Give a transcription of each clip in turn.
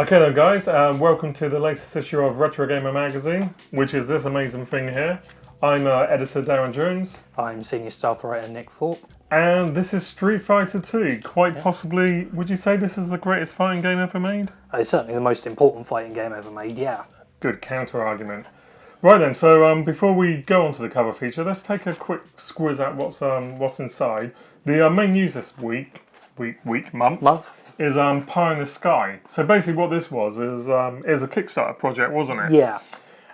Okay then guys, welcome to the latest issue of Retro Gamer Magazine, which is this amazing thing here. I'm editor Darran Jones. I'm senior staff writer Nick Thorpe. And this is Street Fighter 2. Quite possibly, would you say this is the greatest fighting game ever made? It's certainly the most important fighting game ever made, yeah. Good counter-argument. Right then, so before we go on to the cover feature, let's take a quick squiz at what's inside. The main news this month is Pie in the Sky. So basically what this was is a Kickstarter project, wasn't it? Yeah.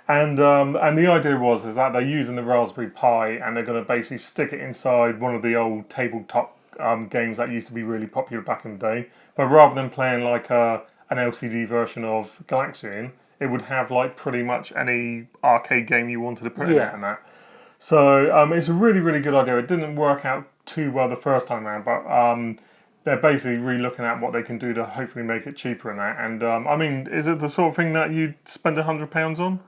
And the idea was that they're using the Raspberry Pi and they're going to basically stick it inside one of the old tabletop games that used to be really popular back in the day. But rather than playing like an LCD version of Galaxian, it would have like pretty much any arcade game you wanted to put in it and that. So it's a really, really good idea. It didn't work out too well the first time around, but they're basically re-looking at what they can do to hopefully make it cheaper and that. And I mean, is it the sort of thing that you'd spend £100 on?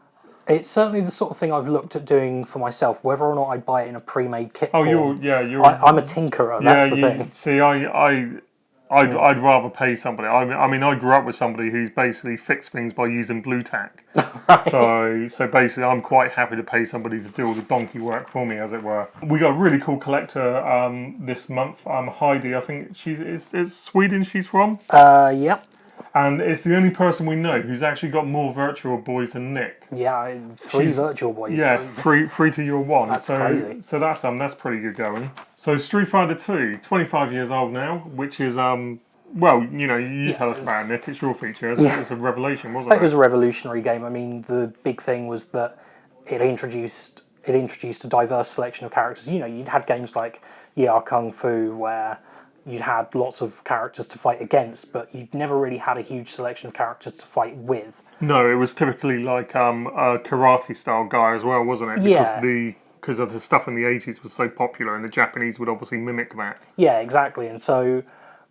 It's certainly the sort of thing I've looked at doing for myself, whether or not I buy it in a pre-made kit Oh, form. you're... I'm a tinkerer, that's the thing. See, I'd rather pay somebody. I mean, I grew up with somebody who's basically fixed things by using blue tack. Right. So basically, I'm quite happy to pay somebody to do all the donkey work for me, as it were. We got a really cool collector this month. Heidi, I think it's Sweden she's from. Yep. And it's the only person we know who's actually got more Virtual Boys than Nick. Yeah, three Virtual Boys. Yeah, three to your one. That's crazy. So that's pretty good going. So Street Fighter 2, 25 years old now, which is well, you tell us about it, Nick. It's your feature. It's a revelation, wasn't it? It was a revolutionary game. I mean, the big thing was that it introduced a diverse selection of characters. You'd had games like Yar Kung Fu where you'd had lots of characters to fight against, but you'd never really had a huge selection of characters to fight with. No, it was typically like a karate-style guy as well, wasn't it? Because of the stuff in the 80s was so popular, and the Japanese would obviously mimic that. Yeah, exactly. And so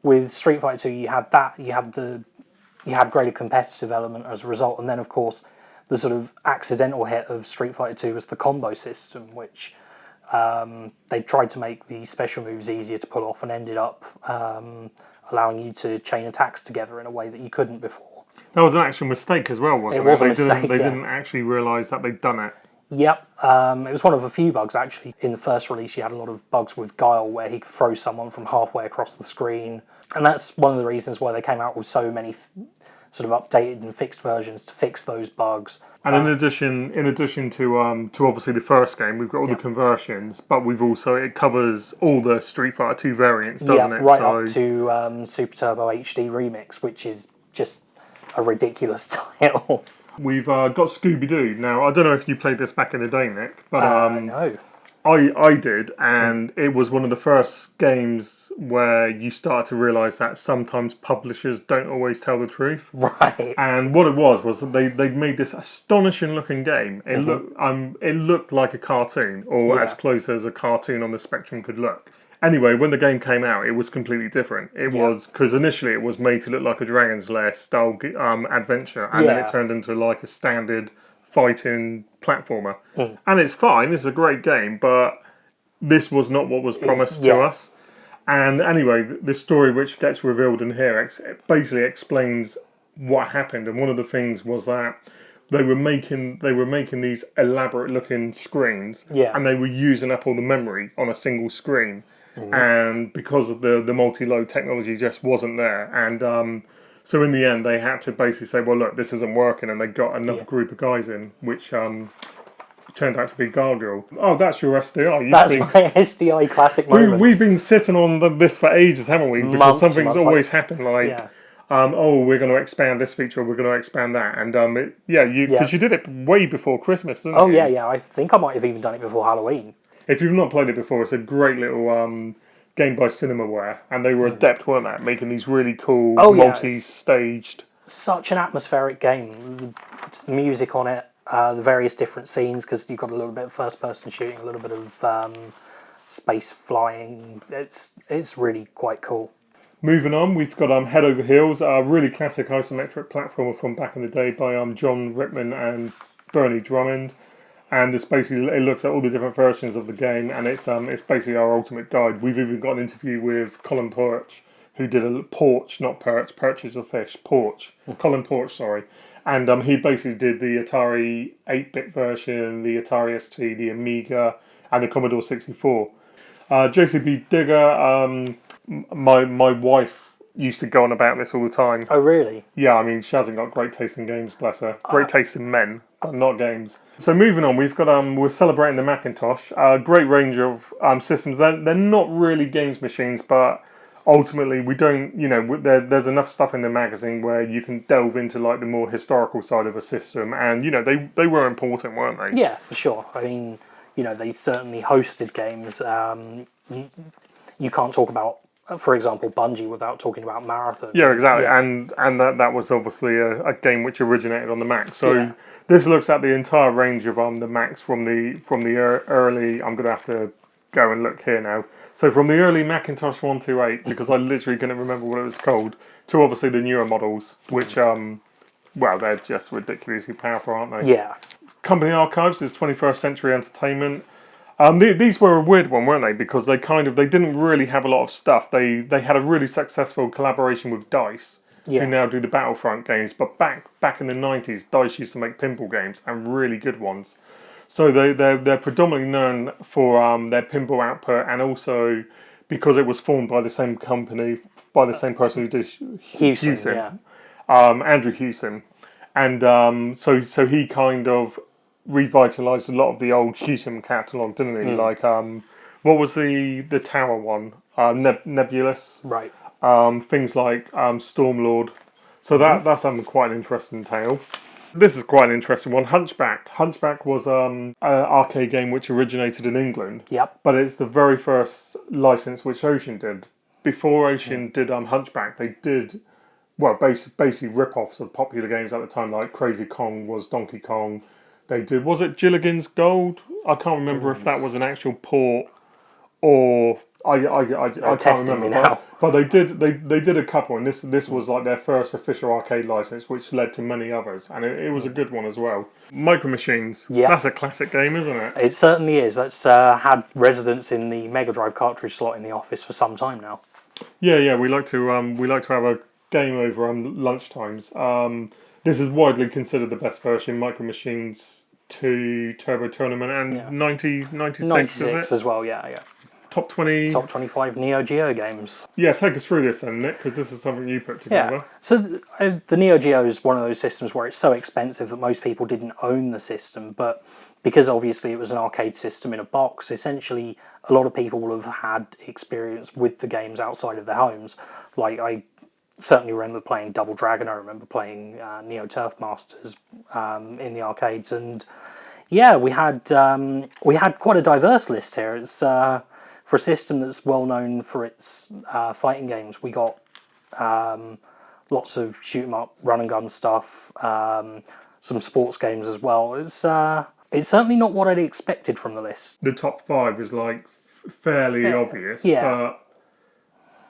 with Street Fighter 2, you had that, you had greater competitive element as a result, and then of course the sort of accidental hit of Street Fighter 2 was the combo system, which they tried to make the special moves easier to pull off and ended up allowing you to chain attacks together in a way that you couldn't before. That was an actual mistake as well, wasn't it? It was a mistake, They didn't actually realise that they'd done it. Yep. It was one of a few bugs, actually. In the first release, you had a lot of bugs with Guile, where he could throw someone from halfway across the screen. And that's one of the reasons why they came out with so many sort of updated and fixed versions to fix those bugs. And in addition to obviously the first game, we've got all the conversions, but it covers all the Street Fighter 2 variants, doesn't it? Right up to Super Turbo HD Remix, which is just a ridiculous title. We've got Scooby Doo. Now, I don't know if you played this back in the day, Nick, but no. I did, and it was one of the first games where you start to realise that sometimes publishers don't always tell the truth. Right. And what it was that they made this astonishing looking game. It looked like a cartoon, or as close as a cartoon on the spectrum could look. Anyway, when the game came out, it was completely different. It was, because initially it was made to look like a Dragon's Lair style adventure, and then it turned into like a standard fighting platformer. And it's fine, it's a great game, but this was not what was promised to us. And anyway, the story which gets revealed in here basically explains what happened. And one of the things was that they were making these elaborate looking screens, and they were using up all the memory on a single screen. And because of the multi-load technology just wasn't there, and so in the end they had to basically say, well look, this isn't working, and they got another group of guys in, which turned out to be Gargoyle. Oh, that's your S.D.I. That's my S.D.I. classic moments. We've been sitting on this for ages, haven't we? Because something's always happened, like we're going to expand this feature, or we're going to expand that, and because you did it way before Christmas, didn't you? Oh yeah, I think I might have even done it before Halloween. If you've not played it before, it's a great little game by Cinemaware, and they were adept, weren't they, at making these really cool multi-staged. Such an atmospheric game. The music on it, the various different scenes, because you've got a little bit of first-person shooting, a little bit of space flying. It's really quite cool. Moving on, we've got Head Over Heels, a really classic isometric platformer from back in the day by John Rickman and Bernie Drummond. And it looks at all the different versions of the game, and it's basically our ultimate guide. We've even got an interview with Colin Perch, who did a Porch, not Perch. Perch is a fish. Porch. Colin Porch, sorry. And he basically did the Atari 8-bit version, the Atari ST, the Amiga, and the Commodore 64. JCB Digger, my wife used to go on about this all the time. Oh, really? Yeah, I mean, she hasn't got great taste in games, bless her. Great taste in men, but not games. So moving on, we've got we're celebrating the Macintosh. Great range of systems. They're not really games machines, but ultimately we don't. There's enough stuff in the magazine where you can delve into like the more historical side of a system, and they were important, weren't they? Yeah, for sure. I mean, they certainly hosted games. You can't talk about, for example, Bungie without talking about Marathon. Yeah, exactly. Yeah. And that was obviously a game which originated on the Mac. So this looks at the entire range of the Macs from the early. I'm gonna have to go and look here now. So from the early Macintosh 128, because I literally couldn't remember what it was called, to obviously the newer models, which they're just ridiculously powerful, aren't they? Yeah. Company Archives is 21st Century Entertainment. These were a weird one, weren't they? Because they didn't really have a lot of stuff. They had a really successful collaboration with DICE, who now do the Battlefront games. But back in the 90s, DICE used to make pinball games, and really good ones. So they're predominantly known for their pinball output, and also because it was formed by the same company, by the same person who did Hewson, Andrew Hewson. And so he kind of revitalised a lot of the old Hewson catalogue, didn't he? Like, what was the tower one? Nebulous. Right. Things like Stormlord. So that's quite an interesting tale. This is quite an interesting one. Hunchback. Hunchback was an arcade game which originated in England. Yep. But it's the very first license which Ocean did. Before Ocean did Hunchback, they did basically rip-offs of popular games at the time, like Crazy Kong was Donkey Kong. They did, was it Gilligan's Gold? I can't remember if that was an actual port or I can't remember. But they did a couple, and this was like their first official arcade license, which led to many others, and it was a good one as well. Micro Machines, that's a classic game, isn't it? It certainly is. That's had residence in the Mega Drive cartridge slot in the office for some time now. Yeah, we like to have a game over on lunchtimes. This is widely considered the best version. Micro Machines 2 Turbo Tournament and 96 is it? As well, yeah. Top 20... Top 25 Neo Geo games. Yeah, take us through this then, Nick, because this is something you put together. Yeah. So the Neo Geo is one of those systems where it's so expensive that most people didn't own the system, but because obviously it was an arcade system in a box, essentially a lot of people will have had experience with the games outside of their homes. Like, I certainly remember playing Double Dragon, I remember playing Neo Turf Masters in the arcades, and yeah, we had quite a diverse list here. It's for a system that's well known for its fighting games. We got lots of shoot 'em up, run and gun stuff, some sports games as well. It's certainly not what I'd expected from the list. The top 5 is like fairly obvious, but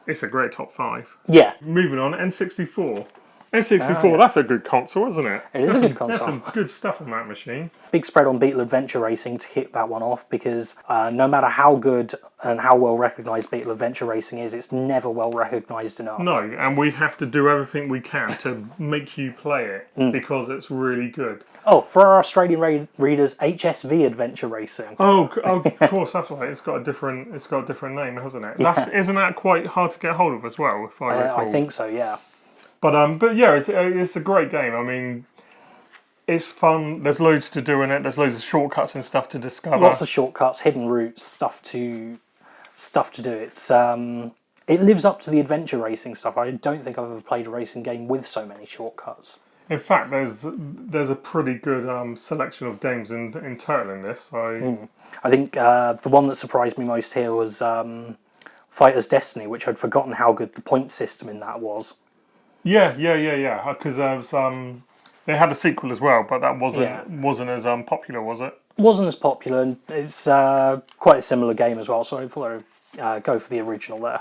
it's a great top 5. Yeah. Moving on, N64. N64, that's a good console, isn't it? It is a good console. There's some good stuff on that machine. Big spread on Beetle Adventure Racing to kick that one off, because no matter how good and how well recognised Beetle Adventure Racing is, it's never well recognised enough. No, and we have to do everything we can to make you play it, because it's really good. Oh, for our Australian readers, HSV Adventure Racing. Oh, of course, that's right. It's got a different name, hasn't it? Isn't that quite hard to get hold of as well? If I recall. I think so, yeah. But yeah, it's a great game. I mean, it's fun. There's loads to do in it. There's loads of shortcuts and stuff to discover. Lots of shortcuts, hidden routes, stuff to do. It's it lives up to the adventure racing stuff. I don't think I've ever played a racing game with so many shortcuts. In fact, there's a pretty good selection of games in total in this. I think the one that surprised me most here was Fighter's Destiny, which I'd forgotten how good the point system in that was. Yeah. Because they had a sequel as well, but that wasn't as popular, was it? Wasn't as popular, and it's quite a similar game as well. So I thought I'd go for the original there.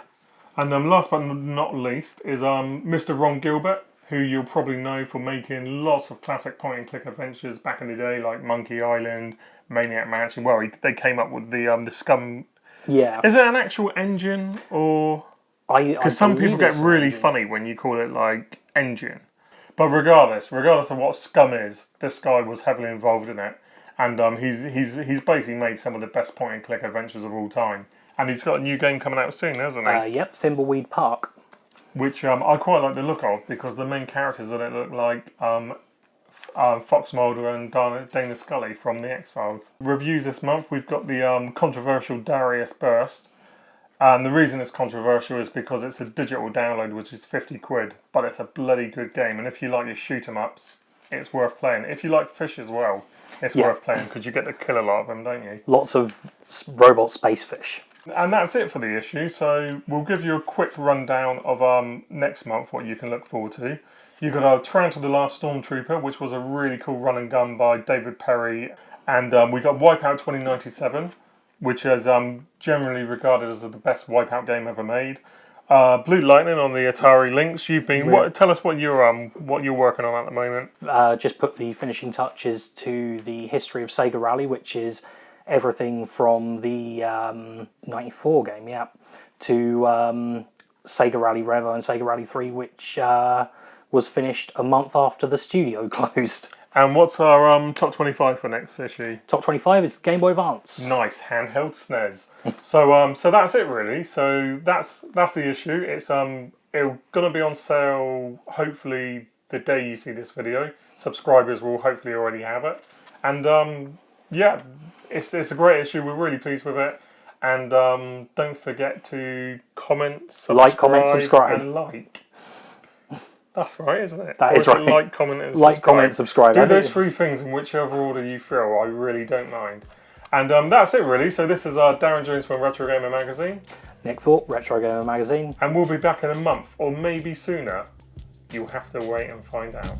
And last but not least is Mr. Ron Gilbert, who you'll probably know for making lots of classic point-and-click adventures back in the day, like Monkey Island, Maniac Mansion. Well, they came up with the Scum. Yeah. Is it an actual engine or? Because some people get really engine. funny when you call it like engine. But regardless of what Scum is, this guy was heavily involved in it, and he's basically made some of the best point-and-click adventures of all time. And he's got a new game coming out soon, hasn't he? Yep, Thimbleweed Park. Which I quite like the look of, because the main characters in it look like Fox Mulder and Dana Scully from the X-Files. Reviews this month, we've got the controversial Darius Burst. And the reason it's controversial is because it's a digital download, which is 50 quid, but it's a bloody good game. And if you like your shoot 'em ups, it's worth playing. If you like fish as well, it's worth playing, because you get to kill a lot of them, don't you? Lots of robot space fish. And that's it for the issue. So we'll give you a quick rundown of next month, what you can look forward to. You got Triumph of the Last Stormtrooper, which was a really cool run and gun by David Perry, and we got Wipeout 2097. Which is generally regarded as the best Wipeout game ever made. Blue Lightning on the Atari Lynx. You've been tell us what you're working on at the moment. Just put the finishing touches to the history of Sega Rally, which is everything from the 94 game, to Sega Rally Revo and Sega Rally 3, which was finished a month after the studio closed. And what's our top 25 for next issue? Top 25 is the Game Boy Advance. Nice, handheld SNES. So that's it really. So that's the issue. It's gonna be on sale hopefully the day you see this video. Subscribers will hopefully already have it. And it's a great issue. We're really pleased with it. And don't forget to comment, subscribe, and like. That's right, isn't it? That is right. Like, comment, and subscribe. Like, comment, subscribe. Do those three things in whichever order you feel. I really don't mind. And that's it, really. So this is Darran Jones from Retro Gamer Magazine. Nick Thorpe, Retro Gamer Magazine. And we'll be back in a month, or maybe sooner. You'll have to wait and find out.